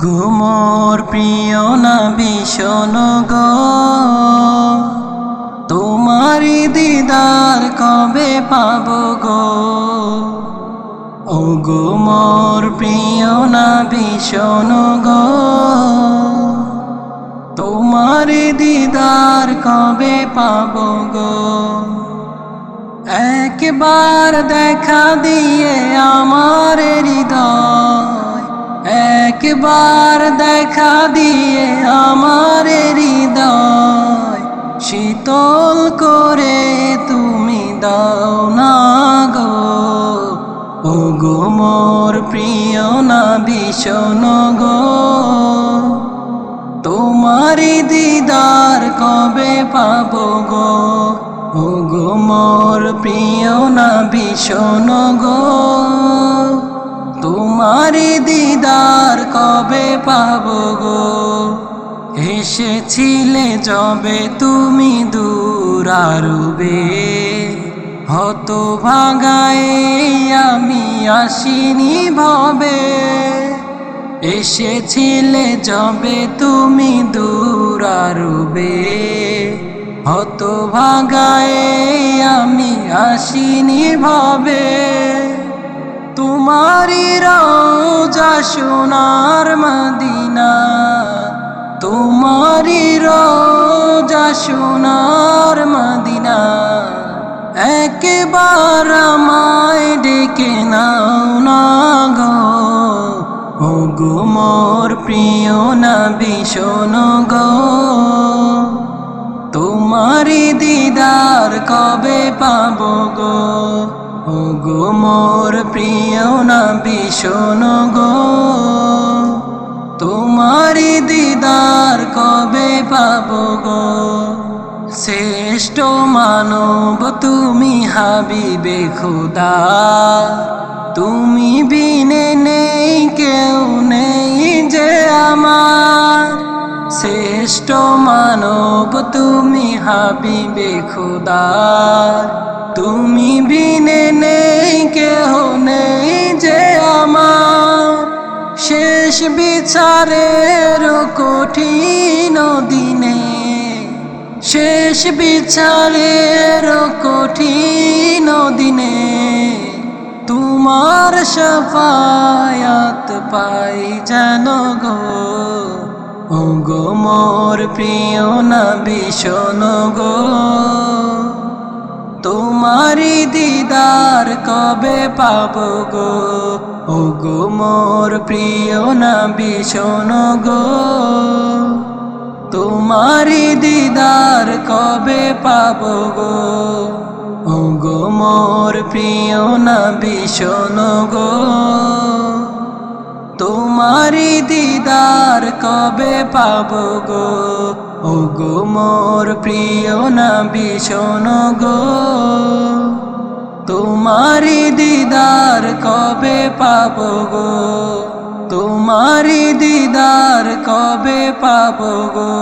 গো মোর প্রিয় নবী শোনো গো, তোমারি দিদার কবে পাবো গো। ও গো মোর প্রিয় নবী শোনো গো, তোমারি দিদার কবে পাবো গো। একবার দেখা দিয়ে আমার হৃদয়, একবার দেখা দিয়ে আমার হৃদয় শীতল করে তুমি দাও না গো। ও গো মোর প্রিয় নবী শোনো গো, তোমারি দিদার কবে পাবো গো। ও গো মোর প্রিয় নবী শোনো গো, তোমারি দিদার কবে পাবো গো। এসেছিলে যবে তুমি দূর আরবে, হতভাগায় আমি আসিনি ভবে। এসেছিলে যবে তুমি দূর আরবে, হতভাগায় আমি আসিনি ভবে। তোমারি রওজা সোনার মদিনা, তোমারি রওজা সোনার মদিনা, একবার আমায় ডেকে নাও না গো। ও গো মোর প্রিয় নবী শোনো গো, তোমারি দিদার কবে পাবো গো। ও গো মোর প্রিয় নবী শোনো গো, তোমারি দিদার কবে পাবো গো। শ্রেষ্ঠ মানব তুমি হাবিবে খোদা, তুমি বিনে নেই কেউ নেই যে আমার। শ্রেষ্ঠ মানব তুমি হাবিবে খোদা, তুমি বিনে নেই কেউ নেই যে আমার। শেষ বিচারের কঠিন দিনে, শেষ বিচারের কঠিন দিনে, তোমার শাফায়াত পাই যেন গো। ও গো মোর প্রিয় নবী শোনো গো, তোমারি দিদার কবে পাবো গো। ও গো মোর প্রিয় নবী শোনো গো, তোমারি দিদার কবে পাবো গো। ও গো মোর প্রিয় নবী শোনো গো, তোমারি দিদার কবে পাবো গো। ও গো মোর প্রিয় নবী শোনো গো, তোমারি দিদার কবে পাবো গো। তোমারি দিদার কবে পাবো গো।